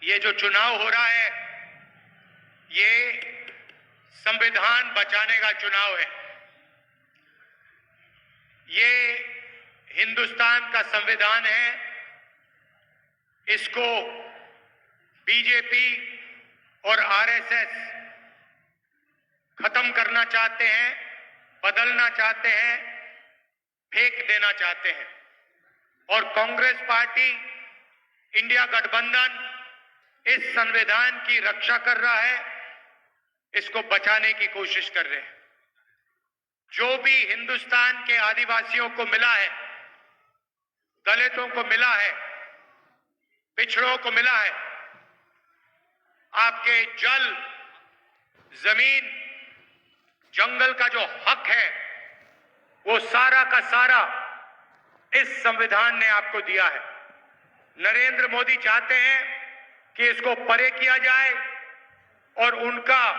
ये जो चुनाव हो रहा है ये संविधान बचाने का चुनाव है। ये हिंदुस्तान का संविधान है। इसको बीजेपी और आरएसएस खत्म करना चाहते हैं, बदलना चाहते हैं, फेंक देना चाहते हैं। और कांग्रेस पार्टी, इंडिया गठबंधन इस संविधान की रक्षा कर रहा है, इसको बचाने की कोशिश कर रहे हैं। जो भी हिंदुस्तान के आदिवासियों को मिला है, दलितों को मिला है, पिछड़ों को मिला है, आपके जल, जमीन, जंगल का जो हक है वो सारा का सारा इस संविधान ने आपको दिया है। नरेंद्र मोदी चाहते हैं कि इसको परे किया जाए और उनका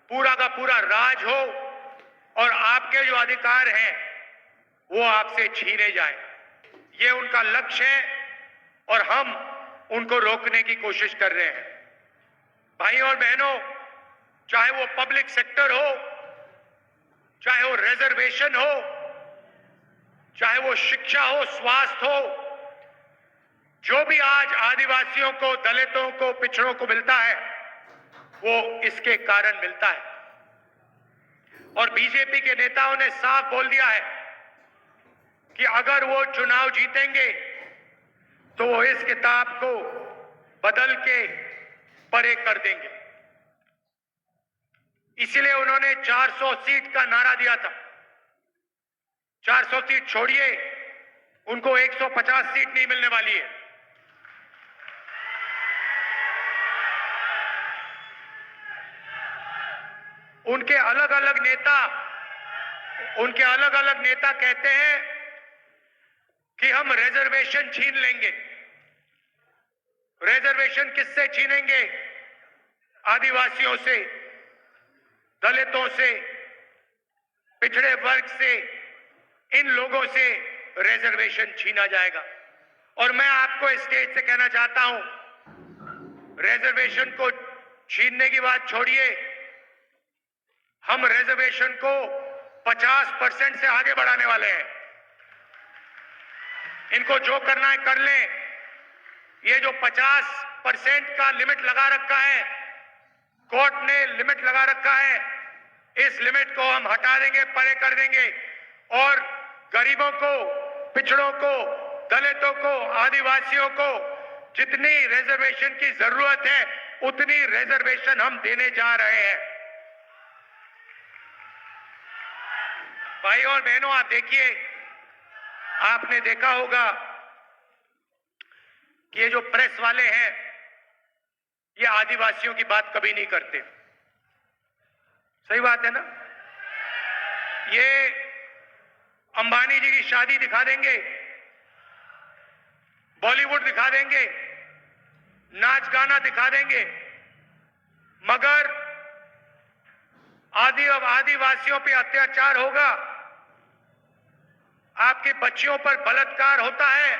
पूरा का पूरा राज हो और आपके जो अधिकार हैं वो आपसे छीने जाए। ये उनका लक्ष्य है और हम उनको रोकने की कोशिश कर रहे हैं। भाई और बहनों, चाहे वो पब्लिक सेक्टर हो, चाहे वो रिजर्वेशन हो, चाहे वो शिक्षा हो, स्वास्थ्य हो, जो भी आज आदिवासियों को, दलितों को, पिछड़ों को मिलता है वो इसके कारण मिलता है। और बीजेपी के नेताओं ने साफ बोल दिया है कि अगर वो चुनाव जीतेंगे तो वो इस किताब को बदल के परे कर देंगे। इसलिए उन्होंने 400 सीट का नारा दिया था। 400 सीट छोड़िए, उनको 150 सीट नहीं मिलने वाली है। उनके अलग अलग नेता कहते हैं कि हम रिजर्वेशन छीन लेंगे। रिजर्वेशन किससे छीनेंगे? आदिवासियों से, दलितों से, पिछड़े वर्ग से, इन लोगों से रिजर्वेशन छीना जाएगा। और मैं आपको स्टेज से कहना चाहता हूं, रिजर्वेशन को छीनने की बात छोड़िए, हम रिजर्वेशन को 50% से आगे बढ़ाने वाले हैं। इनको जो करना है कर लें। ये जो 50% का लिमिट लगा रखा है, कोर्ट ने लिमिट लगा रखा है, इस लिमिट को हम हटा देंगे, परे कर देंगे और गरीबों को, पिछड़ों को, दलितों को, आदिवासियों को जितनी रिजर्वेशन की जरूरत है उतनी रिजर्वेशन हम देने जा रहे हैं। भाई और बहनों, आप देखिए, आपने देखा होगा कि ये जो प्रेस वाले हैं ये आदिवासियों की बात कभी नहीं करते। सही बात है ना? ये अंबानी जी की शादी दिखा देंगे, बॉलीवुड दिखा देंगे, नाच गाना दिखा देंगे, मगर आदिवासियों पे अत्याचार होगा, आपकी बच्चियों पर बलात्कार होता है,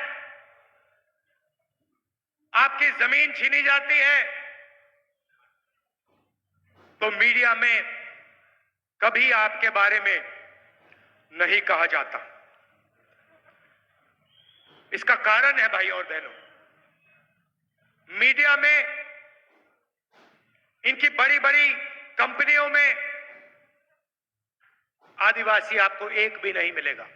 आपकी जमीन छीनी जाती है, तो मीडिया में कभी आपके बारे में नहीं कहा जाता। इसका कारण है भाई और बहनों, मीडिया में, इनकी बड़ी बड़ी कंपनियों में आदिवासी आपको एक भी नहीं मिलेगा।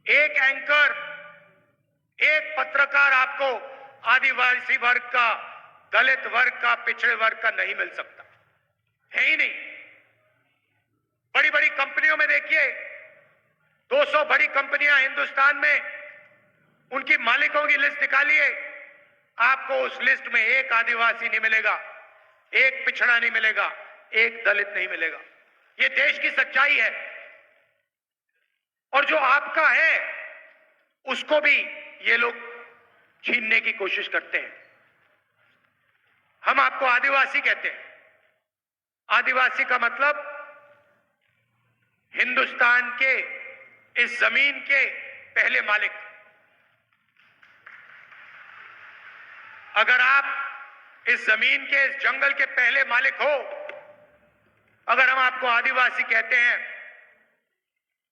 एक एंकर, एक पत्रकार आपको आदिवासी वर्ग का, दलित वर्ग का, पिछड़े वर्ग का नहीं मिल सकता, है ही नहीं। बड़ी बड़ी कंपनियों में देखिए, 200 बड़ी कंपनियां हिंदुस्तान में, उनकी मालिकों की लिस्ट निकालिए, आपको उस लिस्ट में एक आदिवासी नहीं मिलेगा, एक पिछड़ा नहीं मिलेगा, एक दलित नहीं मिलेगा। ये देश की सच्चाई है। और जो आपका है उसको भी ये लोग छीनने की कोशिश करते हैं। हम आपको आदिवासी कहते हैं। आदिवासी का मतलब हिंदुस्तान के इस जमीन के पहले मालिक। अगर आप इस जमीन के, इस जंगल के पहले मालिक हो, अगर हम आपको आदिवासी कहते हैं,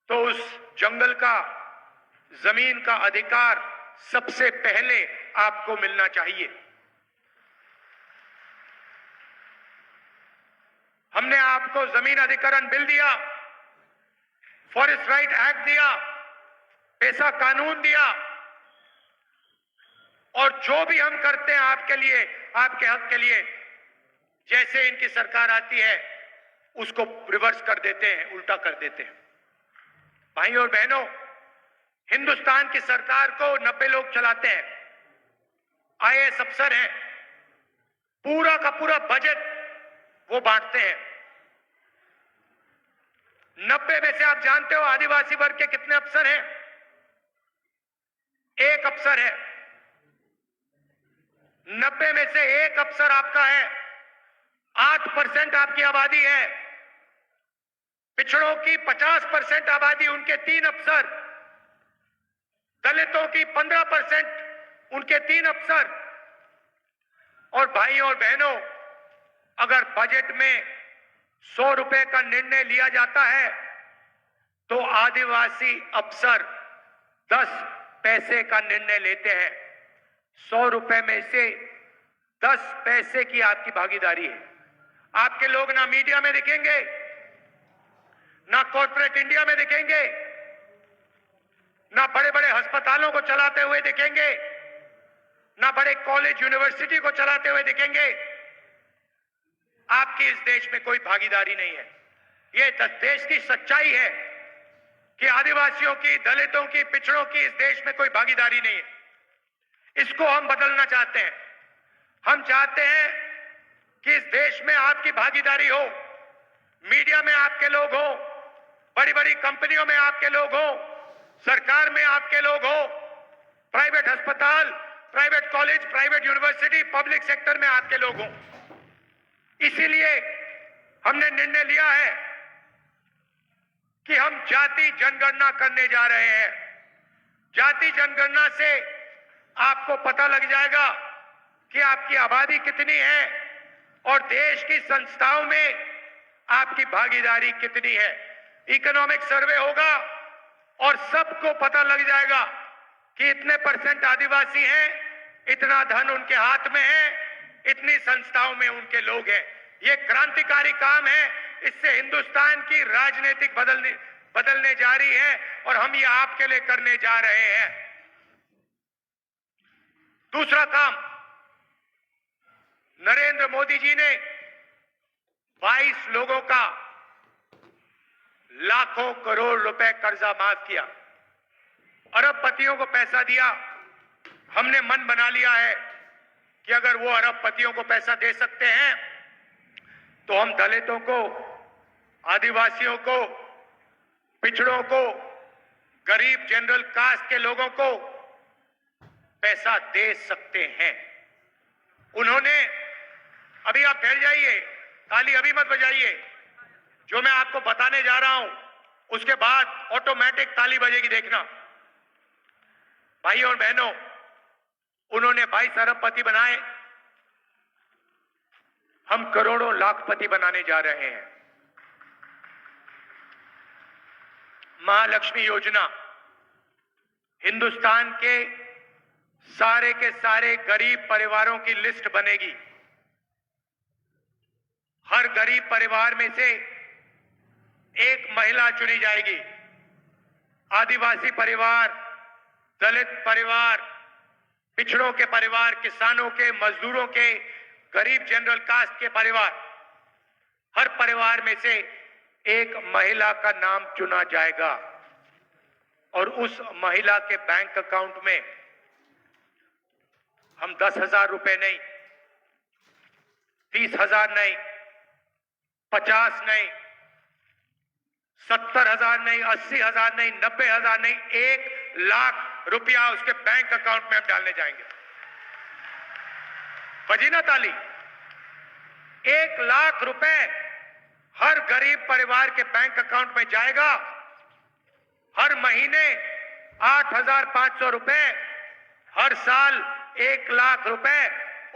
तो उस जंगल का, जमीन का अधिकार सबसे पहले आपको मिलना चाहिए। हमने आपको जमीन अधिग्रहण बिल दिया, फॉरेस्ट राइट एक्ट दिया, पेशा कानून दिया, और जो भी हम करते हैं आपके लिए, आपके हक के लिए, जैसे इनकी सरकार आती है उसको रिवर्स कर देते हैं, उल्टा कर देते हैं। भाइयों और बहनों, हिंदुस्तान की सरकार को 90 लोग चलाते हैं, आईएएस अफसर हैं, पूरा का पूरा बजट वो बांटते हैं। 90 में से आप जानते हो आदिवासी वर्ग के कितने अफसर हैं? एक अफसर है। 90 में से एक अफसर आपका है। 8% आपकी आबादी है। पिछड़ों की 50% आबादी, उनके 3 अफसर। दलितों की 15%, उनके 3 अफसर। और भाइयों और बहनों, अगर बजट में 100 रुपए का निर्णय लिया जाता है तो आदिवासी अफसर 10 पैसे का निर्णय लेते हैं। 100 रुपए में से 10 पैसे की आपकी भागीदारी है। आपके लोग ना मीडिया में दिखेंगे, ना कॉर्पोरेट इंडिया में दिखेंगे, ना बड़े बड़े अस्पतालों को चलाते हुए दिखेंगे, ना बड़े कॉलेज यूनिवर्सिटी को चलाते हुए दिखेंगे। आपकी इस देश में कोई भागीदारी नहीं है। ये देश की सच्चाई है कि आदिवासियों की, दलितों की, पिछड़ों की इस देश में कोई भागीदारी नहीं है। इसको हम बदलना चाहते हैं। हम चाहते हैं कि इस देश में आपकी भागीदारी हो, मीडिया में आपके लोग हो, बड़ी बड़ी कंपनियों में आपके लोग हो, सरकार में आपके लोग हो, प्राइवेट अस्पताल, private college, private university, public sector में आपके लोग हो। इसीलिए हमने निर्णय लिया है कि हम जाति जनगणना करने जा रहे हैं। जाति जनगणना से आपको पता लग जाएगा कि आपकी आबादी कितनी है और देश की संस्थाओं में आपकी भागीदारी कितनी है। इकोनॉमिक सर्वे होगा और सबको पता लग जाएगा कि इतने % आदिवासी हैं, इतना धन उनके हाथ में है, इतनी संस्थाओं में उनके लोग हैं। ये क्रांतिकारी काम है। इससे हिंदुस्तान की राजनीतिक बदलने जा रही है और हम ये आपके लिए करने जा रहे हैं। दूसरा काम, नरेंद्र मोदी जी ने 22 लोगों का लाखों करोड़ रुपए कर्जा माफ किया, अरबपतियों को पैसा दिया। हमने मन बना लिया है कि अगर वो अरबपतियों को पैसा दे सकते हैं तो हम दलितों को, आदिवासियों को, पिछड़ों को, गरीब जनरल कास्ट के लोगों को पैसा दे सकते हैं। उन्होंने, अभी आप ठहर जाइए, ताली अभी मत बजाइए, जो मैं आपको बताने जा रहा हूं उसके बाद ऑटोमेटिक ताली बजेगी, देखना। भाइयों और बहनों, उन्होंने 22 अरबपति बनाए, हम करोड़ों लाखपति बनाने जा रहे हैं। महालक्ष्मी योजना हिंदुस्तान के सारे गरीब परिवारों की लिस्ट बनेगी। हर गरीब परिवार में से एक महिला चुनी जाएगी। आदिवासी परिवार, दलित परिवार, पिछड़ों के परिवार, किसानों के, मजदूरों के, गरीब जनरल कास्ट के परिवार, हर परिवार में से एक महिला का नाम चुना जाएगा और उस महिला के बैंक अकाउंट में हम 10,000 रुपए नहीं, 30,000 नहीं, 50 नहीं, 70,000 नहीं, 80,000 नहीं, 90,000 नहीं, 1 लाख रुपया उसके बैंक अकाउंट में हम डालने जाएंगे। बजी ना ताली। 1 लाख रुपए हर गरीब परिवार के बैंक अकाउंट में जाएगा। हर महीने 8,500 रुपए, हर साल 1 लाख रुपए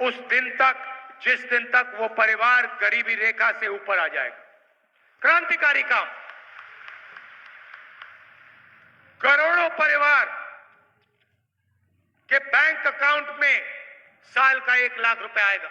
उस दिन तक, जिस दिन तक वो परिवार गरीबी रेखा से ऊपर आ जाएगा। क्रांतिकारी काम। करोड़ों परिवार के बैंक अकाउंट में साल का 1 लाख रुपए आएगा।